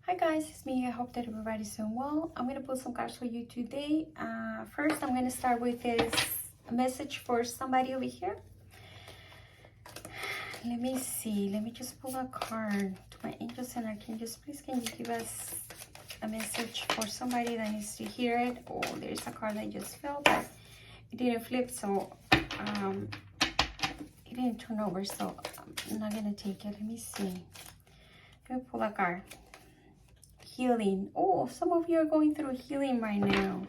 Hi guys, it's me. I hope that everybody's doing well. I'm going to put some cards for you today. First, I'm going to start with this message for somebody over here. Let me see. Let me just pull a card to my angels and archangels. Please, can you give us a message for somebody that needs to hear it? Oh, there's a card I just fell, but it didn't flip, so it didn't turn over, so I'm not going to take it. Let me see. Let me pull a card. Healing. Oh, some of you are going through healing right now.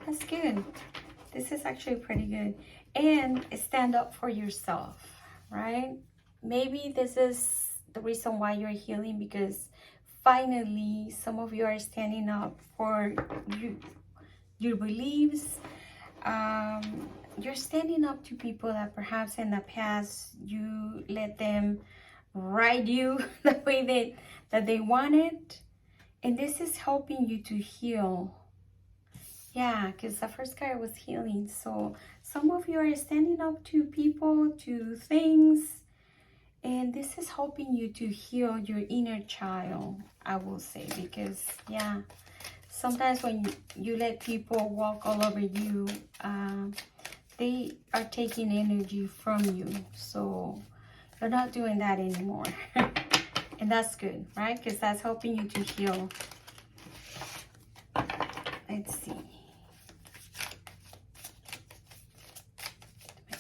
That's good. This is actually pretty good. And stand up for yourself, right? Maybe this is the reason why you're healing, because finally some of you are standing up for your beliefs. You're standing up to people that perhaps in the past you let them ride you the way that they wanted. And this is helping you to heal. Yeah, because the first card was healing. So some of you are standing up to people, to things. And this is helping you to heal your inner child, I will say. Because, yeah, sometimes when you let people walk all over you, they are taking energy from you. So you're not doing that anymore. And that's good, right? Because that's helping you to heal. Let's see.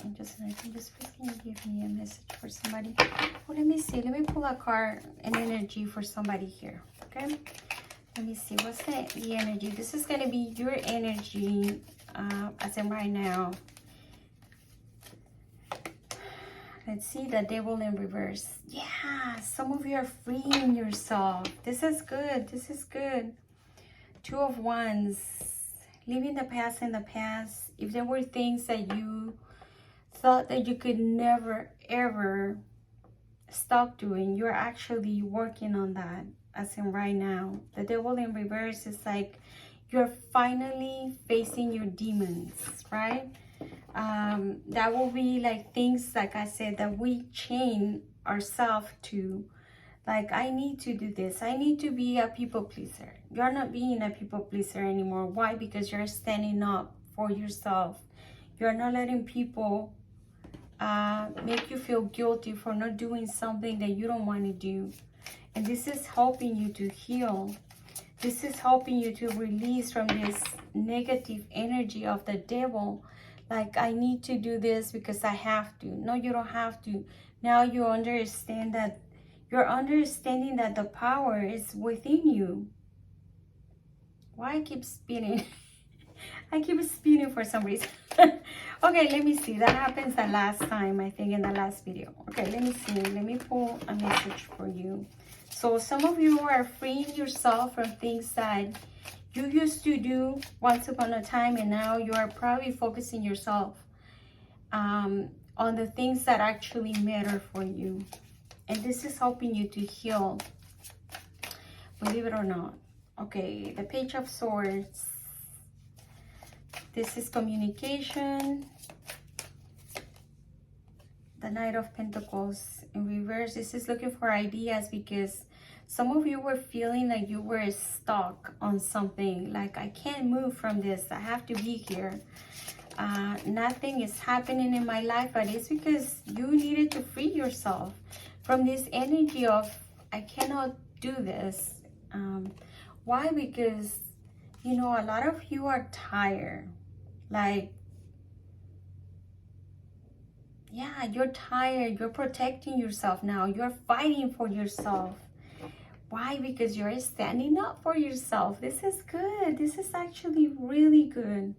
Angels and archangels, please can you give me a message for somebody? Oh, let me see. Let me pull a card, an energy for somebody here. Okay. Let me see. What's the energy? This is going to be your energy as in right now. Let's see, the devil in reverse. Yeah, some of you are freeing yourself. This is good. This is good. Two of Wands. Leaving the past in the past. If there were things that you thought that you could never, ever stop doing, you're actually working on that, as in right now. The devil in reverse is like you're finally facing your demons, right? That will be like things, like I said, that we chain ourselves to. Like, I need to do this. I need to be a people pleaser. You're not being a people pleaser anymore. Why? Because you're standing up for yourself. You're not letting people make you feel guilty for not doing something that you don't want to do. And this is helping you to heal. This is helping you to release from this negative energy of the devil. Like, I need to do this because I have to. No, you don't have to. Now you understand that, you're understanding that the power is within you. Why I keep spinning? I keep spinning for some reason. Okay, let me see. That happens the last time, I think, in the last video. Okay, let me see. Let me pull a message for you. So some of you are freeing yourself from things that you used to do once upon a time, and now you are probably focusing yourself on the things that actually matter for you. And this is helping you to heal, believe it or not. Okay, the Page of Swords. This is communication. The Knight of Pentacles in reverse. This is looking for ideas, because some of you were feeling like you were stuck on something. Like, I can't move from this. I have to be here. Nothing is happening in my life, but it's because you needed to free yourself from this energy of, I cannot do this. Why? Because, you know, a lot of you are tired. Like, yeah, you're tired. You're protecting yourself now. You're fighting for yourself. Why? Because you're standing up for yourself. This is good. This is actually really good.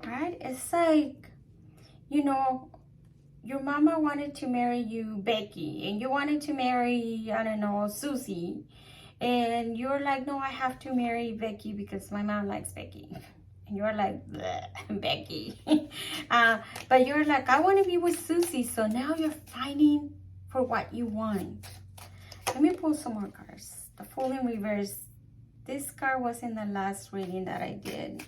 Right? It's like, you know, your mama wanted to marry you, Becky, and you wanted to marry, I don't know, Susie. And you're like, no, I have to marry Becky because my mom likes Becky. And you're like, Becky. But you're like, I want to be with Susie. So now you're fighting for what you want. Let me pull some more cards. The Fool in reverse. This card was in the last reading that I did.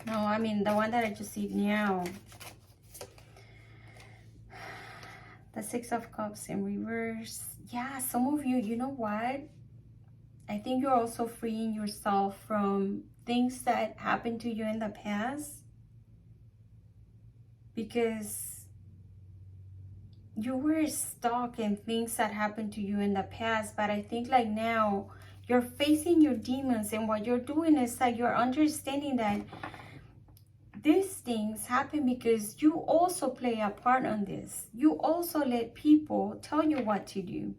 No, I mean the one that I just see now. The Six of Cups in reverse. Yeah, some of you, you know what? I think you're also freeing yourself from things that happened to you in the past, because you were stuck in things that happened to you in the past. But I think like now you're facing your demons, and what you're doing is that you're understanding that these things happen because you also play a part on this. You also let people tell you what to do.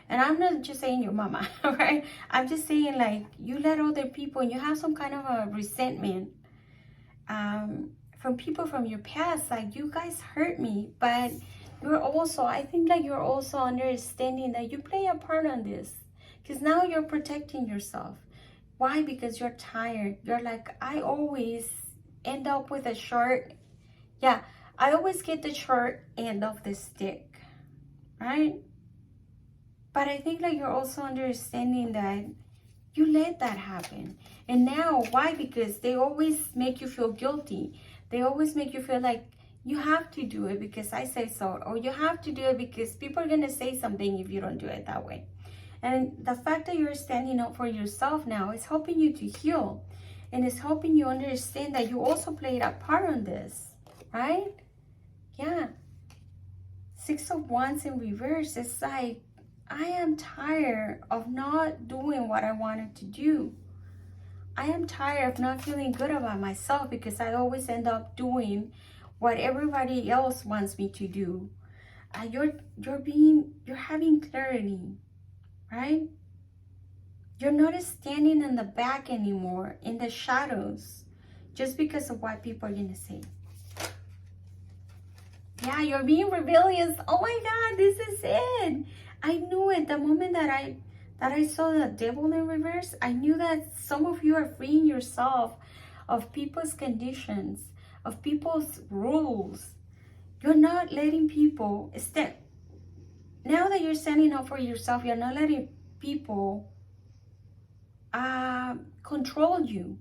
And I'm not just saying your mama, right? I'm just saying like you let other people, and you have some kind of a resentment from people from your past. Like, you guys hurt me, but you're also, I think like you're also understanding that you play a part on this, because now you're protecting yourself. Why? Because you're tired. You're like, I always end up with a short, yeah, I always get the short end of the stick, right? But I think like you're also understanding that you let that happen. And now, why? Because they always make you feel guilty. They always make you feel like you have to do it because I say so, or you have to do it because people are going to say something if you don't do it that way. And the fact that you're standing up for yourself now is helping you to heal. And it's helping you understand that you also played a part on this, right? Yeah. 6 of Wands in reverse. It's like, I am tired of not doing what I wanted to do. I am tired of not feeling good about myself because I always end up doing what everybody else wants me to do. You're having clarity, right? You're not standing in the back anymore, in the shadows, just because of what people are gonna say. Yeah, you're being rebellious. Oh my God, this is it. I knew it. The moment that I saw the devil in reverse, I knew that some of you are freeing yourself of people's conditions, of people's rules. You're not letting people stand. Now that you're standing up for yourself, you're not letting people control you,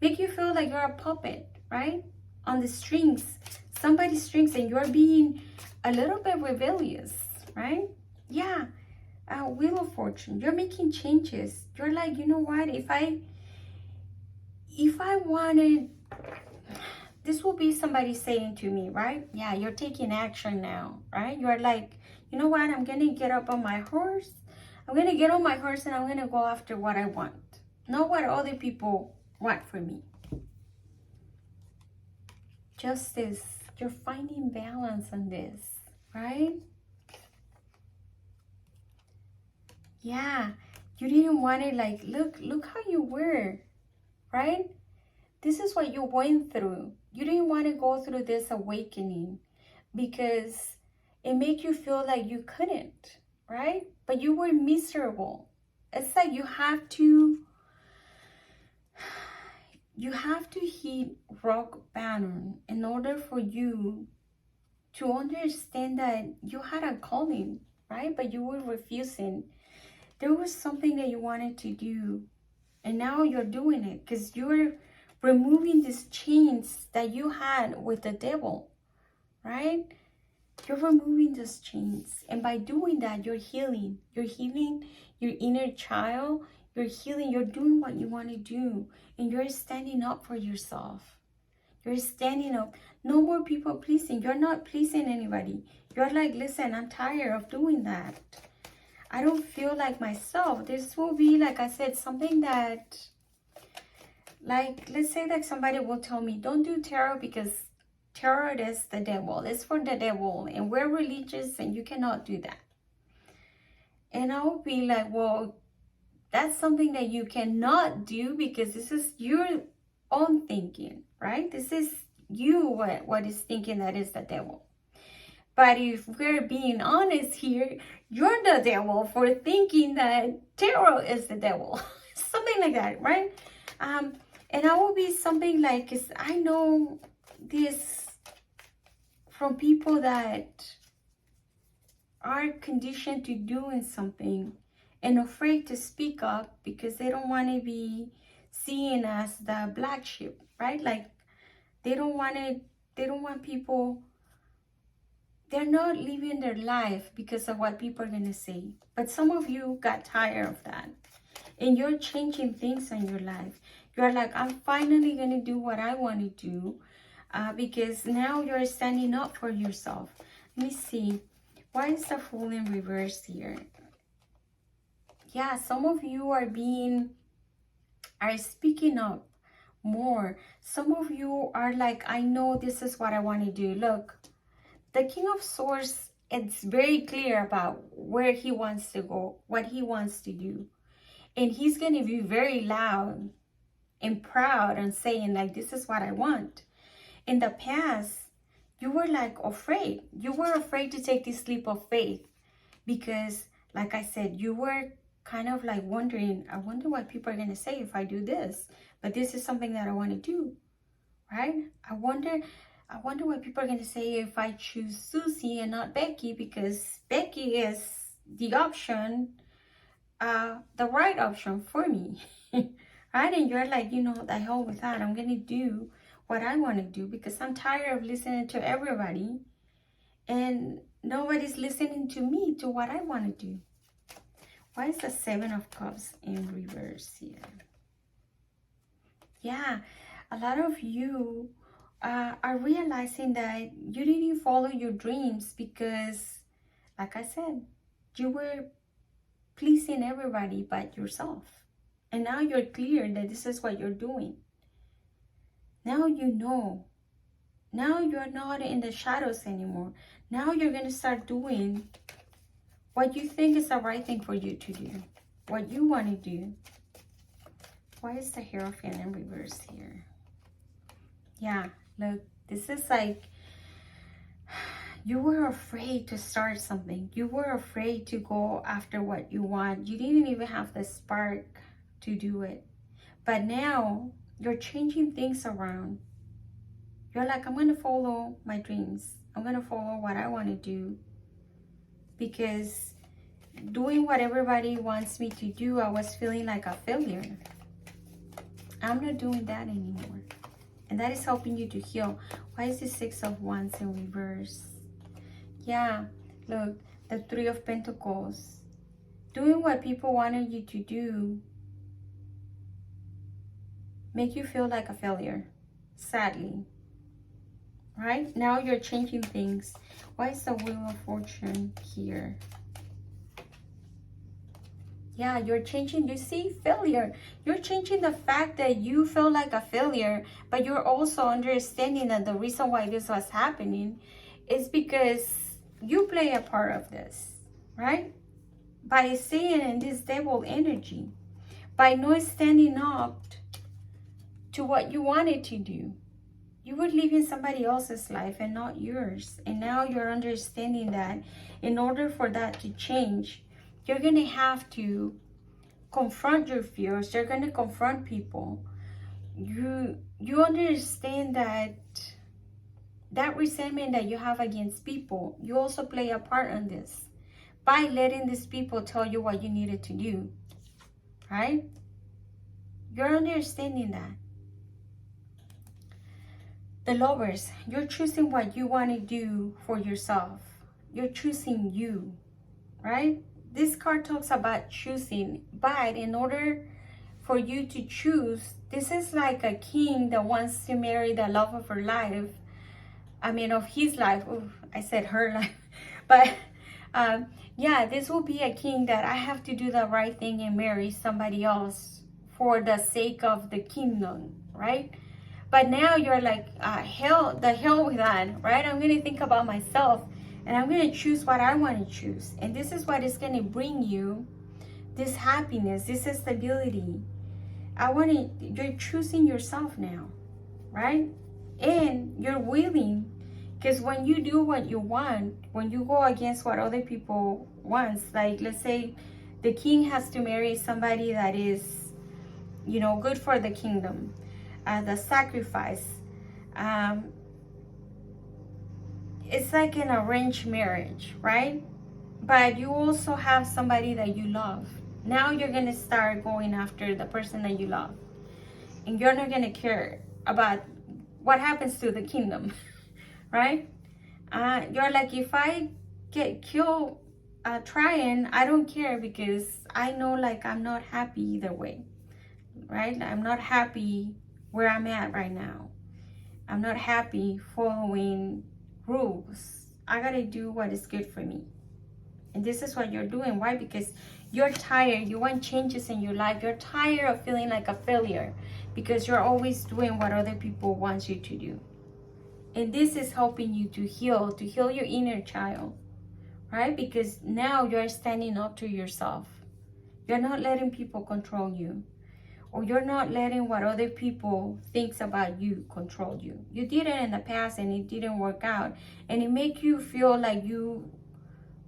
make you feel like you're a puppet, right? On the strings, somebody's strings, and you're being a little bit rebellious, right? Yeah. Wheel of Fortune, you're making changes. You're like, you know what, if I wanted, this will be somebody saying to me, right? Yeah, you're taking action now, right? You're like, you know what, I'm gonna get up on my horse. I'm gonna get on my horse and I'm gonna go after what I want, not what other people want for me. Justice, you're finding balance on this, right? Yeah, you didn't want it like, look how you were, right? This is what you went through. You didn't want to go through this awakening because it made you feel like you couldn't, right? But you were miserable. It's like you have to hit rock bottom in order for you to understand that you had a calling, right? But you were refusing. There was something that you wanted to do, and now you're doing it because you're removing these chains that you had with the devil, right? You're removing those chains, and by doing that, you're healing. You're healing your inner child. You're healing. You're doing what you want to do, and you're standing up for yourself. You're standing up. No more people pleasing. You're not pleasing anybody. You're like, listen, I'm tired of doing that. I don't feel like myself. This will be, like I said, something that, like, let's say that somebody will tell me, don't do tarot because tarot is the devil. It's for the devil, and we're religious and you cannot do that. And I will be like, well, that's something that you cannot do because this is your own thinking, right? This is you what is thinking that is the devil. But if we're being honest here, you're the devil for thinking that tarot is the devil. Something like that, right? And I will be something like, cause I know this from people that are conditioned to doing something and afraid to speak up because they don't want to be seen as the black sheep, right? Like they don't want people. They're not living their life because of what people are going to say. But some of you got tired of that. And you're changing things in your life. You're like, I'm finally going to do what I want to do, because now you're standing up for yourself. Let me see. Why is the Fool in reverse here? Yeah, some of you are speaking up more. Some of you are like, I know this is what I want to do. Look, the King of Swords, it's very clear about where he wants to go, what he wants to do. And he's going to be very loud and proud and saying like, this is what I want. In the past, you were like afraid. You were afraid to take this leap of faith because, like I said, you were kind of like wondering, I wonder what people are going to say if I do this. But this is something that I want to do, right? I wonder what people are going to say if I choose Susie and not Becky, because Becky is the option, the right option for me, right? And you're like, you know, the hell with that. I'm going to do what I want to do because I'm tired of listening to everybody and nobody's listening to me, to what I want to do. Why is the Seven of Cups in reverse here? Yeah, a lot of you are realizing that you didn't follow your dreams because, like I said, you were pleasing everybody but yourself. And now you're clear that this is what you're doing. Now you know. Now you're not in the shadows anymore. Now you're going to start doing what you think is the right thing for you to do. What you want to do. Why is the Hierophant in reverse here? Yeah, look, this is like you were afraid to start something. You were afraid to go after what you want. You didn't even have the spark to do it. But now you're changing things around. You're like, I'm going to follow my dreams. I'm going to follow what I want to do. Because doing what everybody wants me to do, I was feeling like a failure. I'm not doing that anymore. And that is helping you to heal. Why is the Six of Wands in reverse? Yeah, look, the Three of Pentacles. Doing what people wanted you to do make you feel like a failure, sadly. Right? Now you're changing things. Why is the Wheel of Fortune here? Yeah, you're changing, you see, failure. You're changing the fact that you feel like a failure, but you're also understanding that the reason why this was happening is because you play a part of this, right? By staying in this devil energy, by not standing up to what you wanted to do. You were living somebody else's life and not yours. And now you're understanding that in order for that to change, you're going to have to confront your fears. You're going to confront people. You understand that resentment that you have against people, you also play a part in this by letting these people tell you what you needed to do, right? You're understanding that. The Lovers, you're choosing what you want to do for yourself. You're choosing you, right? This card talks about choosing, but in order for you to choose, this is like a king that wants to marry the love of her life. I mean, of his life. Ooh, I said her life. But yeah, this will be a king that I have to do the right thing and marry somebody else for the sake of the kingdom, right? But now you're like, the hell with that, right? I'm going to think about myself and I'm going to choose what I want to choose. And this is what is going to bring you this happiness, this stability. You're choosing yourself now, right? And you're willing, because when you do what you want, when you go against what other people want, like let's say the king has to marry somebody that is, you know, good for the kingdom. The sacrifice, it's like an arranged marriage, right? But you also have somebody that you love. Now you're going to start going after the person that you love, and you're not going to care about what happens to the kingdom, right? You're like, if I get killed, trying, I don't care, because I know like I'm not happy either way, right? I'm not happy where I'm at right now. I'm not happy following rules. I gotta do what is good for me. And this is what you're doing. Why? Because you're tired. You want changes in your life. You're tired of feeling like a failure because you're always doing what other people want you to do. And this is helping you to heal your inner child, right? Because now you're standing up to yourself. You're not letting people control you, or you're not letting what other people thinks about you control you. You did it in the past and it didn't work out, and it make you feel like you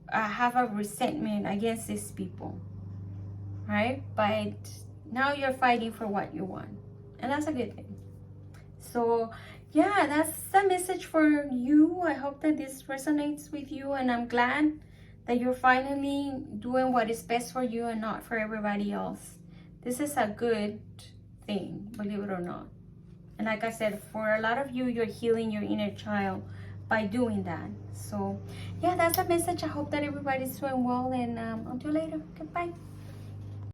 have a resentment against these people, right? But now you're fighting for what you want, and that's a good thing. So yeah, that's the message for you. I hope that this resonates with you, and I'm glad that you're finally doing what is best for you and not for everybody else. This is a good thing, believe it or not. And like I said, for a lot of you, you're healing your inner child by doing that. So yeah, that's the message. I hope that everybody's doing well, and until later, goodbye.